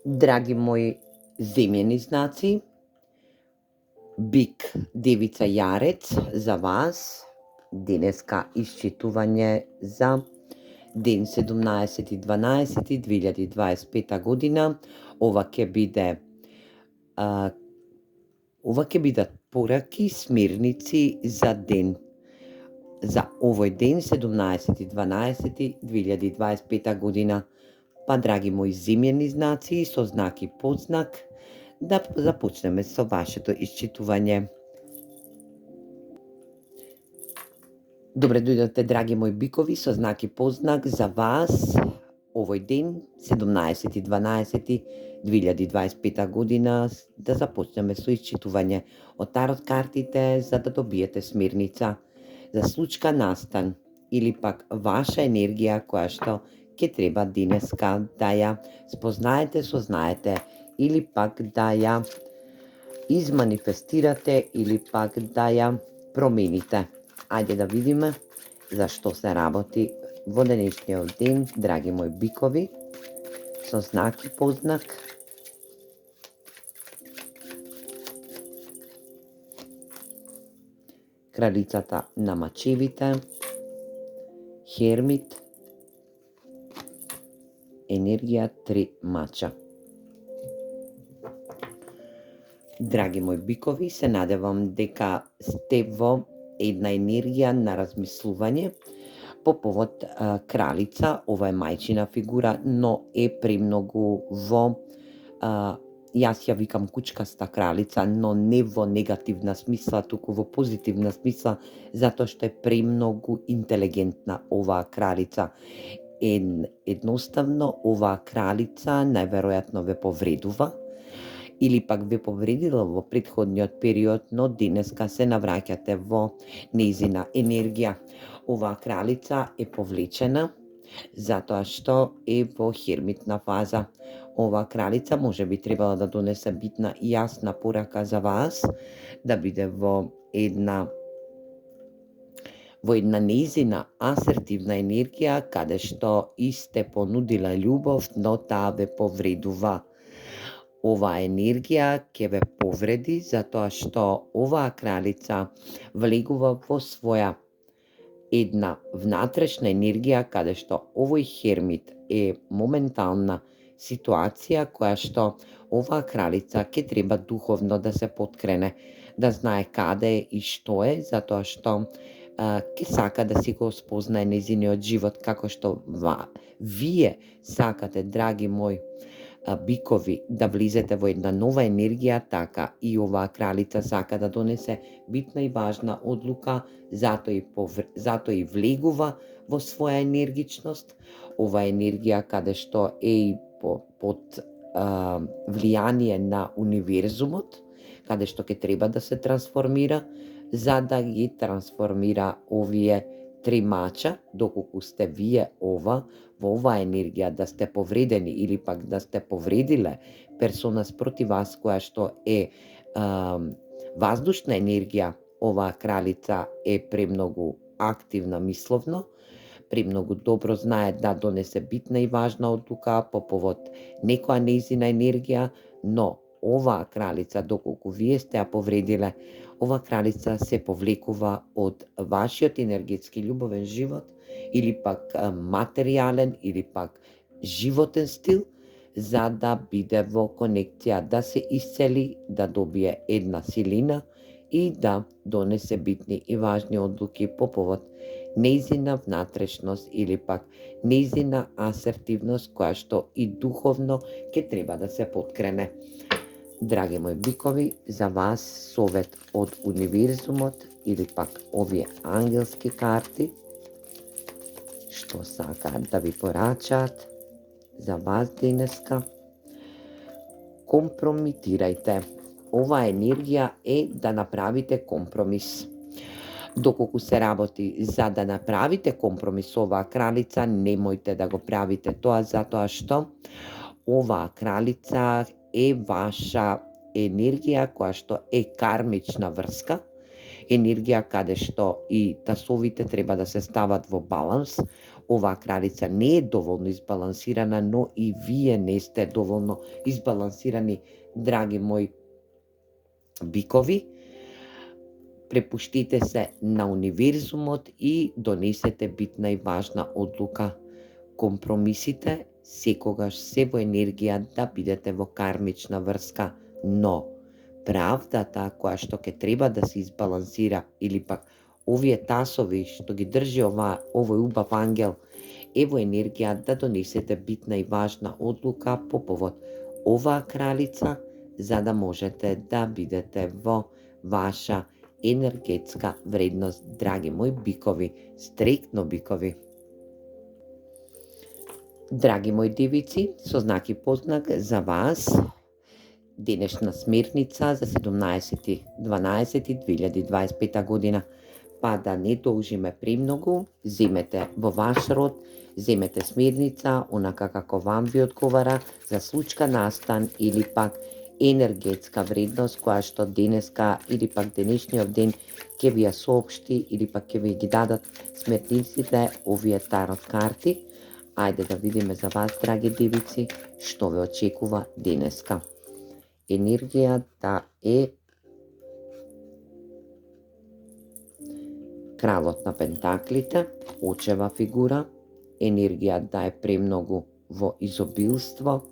Драги мои земјени знаци, Бик, Девица, Јарец, за вас денеска исчитување за ден 17.12.2025 година. Ова ќе бидат пораки, смирници за ден. За овој ден 17.12.2025 година. Па, драги мои земјени знаци, со знак и подзнак, да започнеме со вашето исчитување. Добре дојдовте, драги мои бикови, со знак и подзнак за вас овој ден 17.12.2025 година, да започнеме со исчитување од тарот картите, за да добиете смирница за случка настан или пак ваша енергија која што ќе треба денеска да ја спознаете, сознаете или пак да ја изманифестирате или пак да ја промените. Ајде да видиме за што се работи во денешниот ден, драги мои бикови, со знак и подзнак. Кралицата на мачевите, Хермит, енергија 3 мача. Драги мои бикови, се надевам дека сте во една енергија на размислување по повод кралица. Ова е мајчина фигура, но е премногу во јас ја викам кучкаста кралица, но не во негативна смисла, туку во позитивна смисла, затоа што е премногу интелигентна оваа кралица. Едноставно, оваа кралица најверојатно ве повредува или пак ве повредила во претходниот период, но денеска се навраќате во нејзина енергија. Оваа кралица е повлечена затоа што е во хермитна фаза. Оваа кралица може би требала да донесе битна и јасна порака за вас, да биде во една нејзина асертивна енергија, каде што и сте понудила љубов, но таа ве повредува. Оваа енергија ќе ве повреди, затоа што оваа кралица влегува во своја една внатрешна енергија, каде што овој хермит е моментална ситуација која што оваа кралица ќе треба духовно да се поткрене, да знае каде е и што е, затоа што ќе сака да си го спознае нејзиниот живот, како што вие сакате, драги мои бикови, да влизете во една нова енергија, така и оваа кралица сака да донесе битна и важна одлука, затоа и влегува во своја енергичност. Ова енергија каде што е и под влијание на универзумот, каде што ќе треба да се трансформира, за да ги трансформира овие 3 мача, доколку сте вие во оваа енергија да сте повредени или пак да сте повредиле персона спроти вас која што е воздушна енергија. Оваа кралица е премногу активна мисловно, премногу добро знае да донесе битна и важна одлука по повод некоја нејзина енергија, но оваа кралица, доколку вие сте ја повредиле, оваа кралица се повлекува од вашиот енергетски љубовен живот или пак материјален или пак животен стил, за да биде во конекција, да се исцели, да добие една силина и да донесе битни и важни одлуки по повод нејзина внатрешност или пак нејзина асертивност, која што и духовно ќе треба да се поткрене. Драги мои бикови, за вас совет од универзумот или пак овие ангелски карти, што сакаат да ви порачаат за вас денеска. Компромитирајте. Оваа енергија е да направите компромис. Доколку се работи за да направите компромис со оваа кралица, немојте да го правите тоа, затоа што оваа кралица е ваша енергија која што е кармична врска, енергија каде што и тасовите треба да се стават во баланс. Оваа кралица не е доволно избалансирана, но и вие не сте доволно избалансирани, драги мои бикови. Препуштите се на универзумот и донесете битна и важна одлука. Компромисите секогаш се во енергија да бидете во кармична врска, но правдата која што ќе треба да се избалансира или пак овие тасови што ги држи овој убав ангел е во енергија да донесете битна и важна одлука по повод оваа кралица, за да можете да бидете во ваша енергетска вредност, драги мои бикови, стрикно бикови. Драги мои девици, со знаки познак за вас, денешна смерница за 17.12.2025 година. Па да не должиме премногу, земете во ваш род, земете смерница, онака како вам ви одговара, за случка настан или пак енергетска вредност која што денеска или пак денешниот ден ќе ви ја соопшти или пак ќе ви ги дадат смерниците овие тарот карти. Ајде да видиме за вас, драги девици, што ве очекува денеска. Енергијата е кралот на пентаклите, очева фигура, енергијата е премногу во изобилство,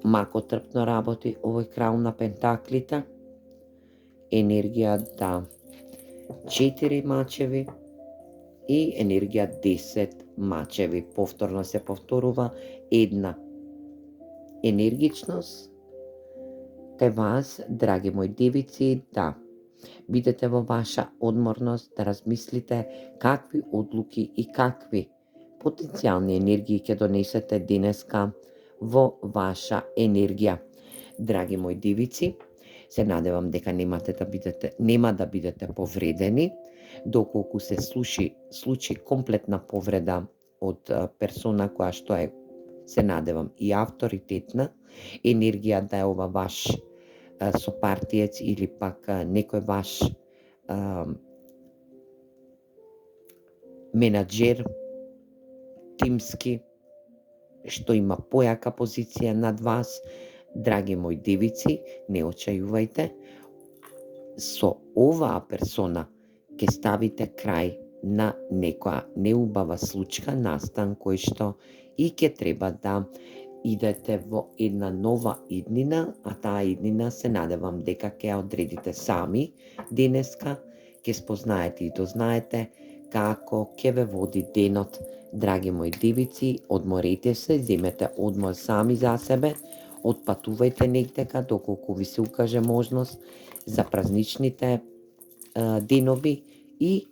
макотрпно работи овој крал на пентаклите, енергијата 4 мачеви и енергија 10 мачеви. Повторно се повторува една енергичност те вас, драги мои девици, да бидете во ваша одморност, да размислите какви одлуки и какви потенцијални енергии ќе донесете денеска во ваша енергија. Драги мои девици, се надевам дека нема да бидете повредени, доколку се случи комплетна повреда од персона која што е, се надевам, и авторитетна, енергија да е ова ваш сопартиец или пак некој ваш менаџер тимски, што има појака позиција над вас. Драги мои девици, не очајувајте, со оваа персона ќе ставите крај на некоја неубава случка, настан кој што и ќе треба да идете во една нова иднина, а таа иднина се надевам дека ќе ја одредите сами денеска, ќе спознаете и дознаете како ќе ве води денот. Драги мои девици, одморете се, земете одмор сами за себе, отпатувајте негдека доколку ви се укаже можност за празничните денови и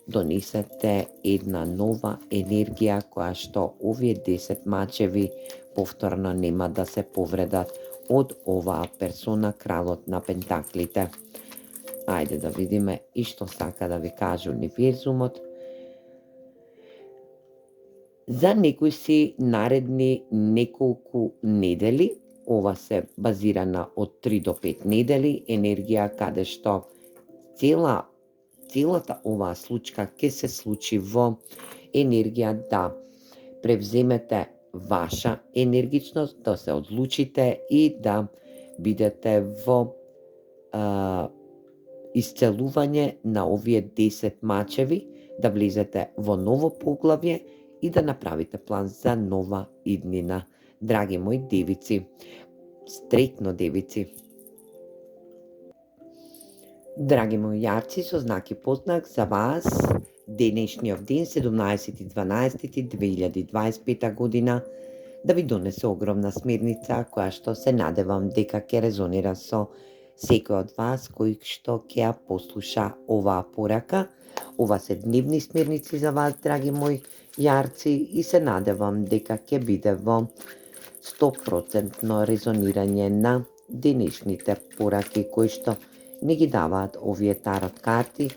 донесете една нова енергија која што овие 10 мачеви повторно нема да се повредат од оваа персона, кралот на пентаклите. Ајде да видиме и што сака да ви каже универзумот. За некои си наредни неколку недели, ова се базирана од 3 до 5 недели, енергија каде што целата оваа случка ќе се случи во енергија да превземете ваша енергичност, да се одлучите и да бидете во исцелување на овие 10 мачеви, да влезете во ново поглавје и да направите план за нова иднина. Драги мои девици, стрикно девици. Драги мои јарци, со знаки познак за вас, денешниот ден, 17.12.2025 година, да ви донесе огромна смерница, која што се надевам дека ќе резонира со секој од вас кој што ќе ја послуша оваа порака. Ова се дневни смерници за вас, драги мои јарци, и се надевам дека ќе биде во 100% резонирање на денешните пораки кои што не ги даваат овие тарот карти.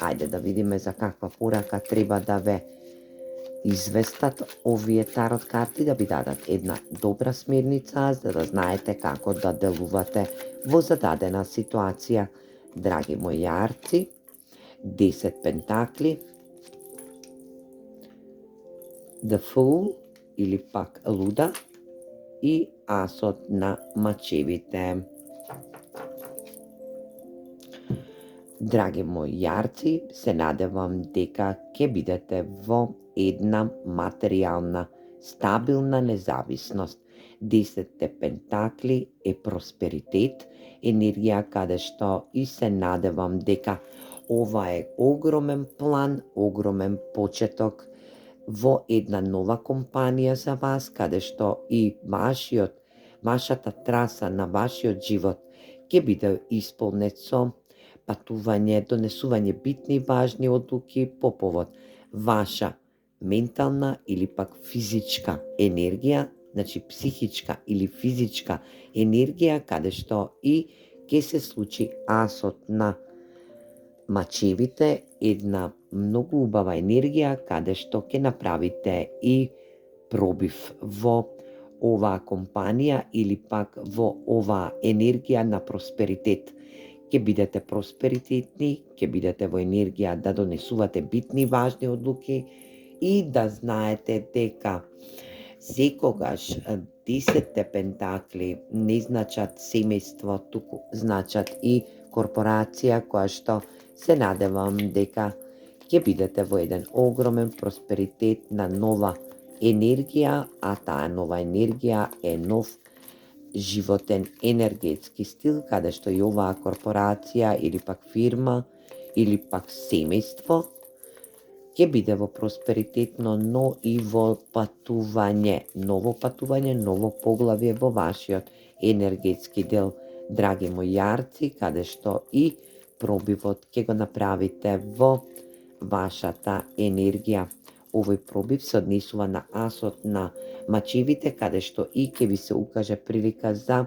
Ајде да видиме за каква порака треба да ве известат овие тарот карти, да ви дадат една добра смерница, за да знаете како да делувате во зададена ситуација. Драги мои јарци, 10 пентакли, The Fool или пак Луда и Асот на мачевите. Драги мои јарци, се надевам дека ќе бидете во една материјална, стабилна независност. 10 пентакли е просперитет, енергија каде што и се надевам дека ова е огромен план, огромен почеток во една нова компанија за вас, каде што и вашата траса на вашиот живот ќе биде исполнет со патување, донесување битни и важни одлуки по повод ваша ментална или пак физичка енергија, значи психичка или физичка енергија, каде што и ќе се случи асот на мачевите, една многу убава енергија, каде што ќе направите и пробив во оваа компанија или пак во оваа енергија на просперитет. Ќе бидете просперитетни, ќе бидете во енергија да донесувате битни и важни одлуки и да знаете дека секогаш 10 пентакли не значат семејство, туку значат и корпорација која што се надевам дека ќе бидете во еден огромен просперитет на нова енергија, а таа нова енергија е нов животен енергетски стил, каде што и оваа корпорација или пак фирма или пак семејство ќе биде во просперитетно, но и во патување, ново поглавје во вашиот енергетски дел, драги мои јарци, каде што и пробивот ќе го направите во вашата енергија. Овој пробив се однесува на асот на мачевите, каде што и ќе ви се укаже прилика за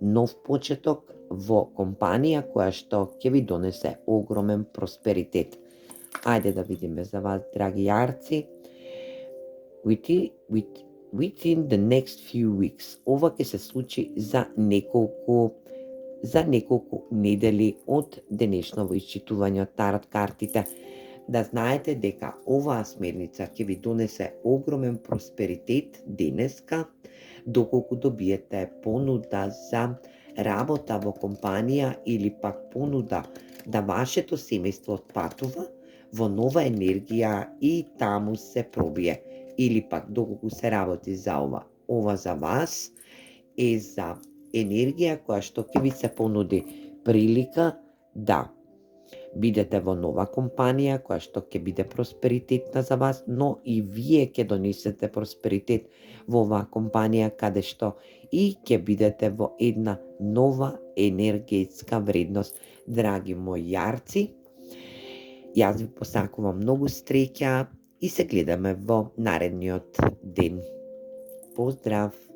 нов почеток во компанија која што ќе ви донесе огромен просперитет. Ајде да видиме за вас, драги јарци. Within the next few weeks. Ова ќе се случи за неколку недели од денешново исчитување од тарот картите. Да знаете дека оваа смерница ќе ви донесе огромен просперитет денеска, доколку добиете понуда за работа во компанија или пак понуда да вашето семејство отпатува во нова енергија и таму се пробие. Или пак доколку се работи за ова за вас е за енергија која што ќе ви се понуди прилика да бидете во нова компанија која што ќе биде просперитетна за вас, но и вие ќе донесете просперитет во оваа компанија каде што и ќе бидете во една нова енергетска вредност. Драги мои јарци, јас ви посакувам многу среќа и се гледаме во наредниот ден. Поздрав!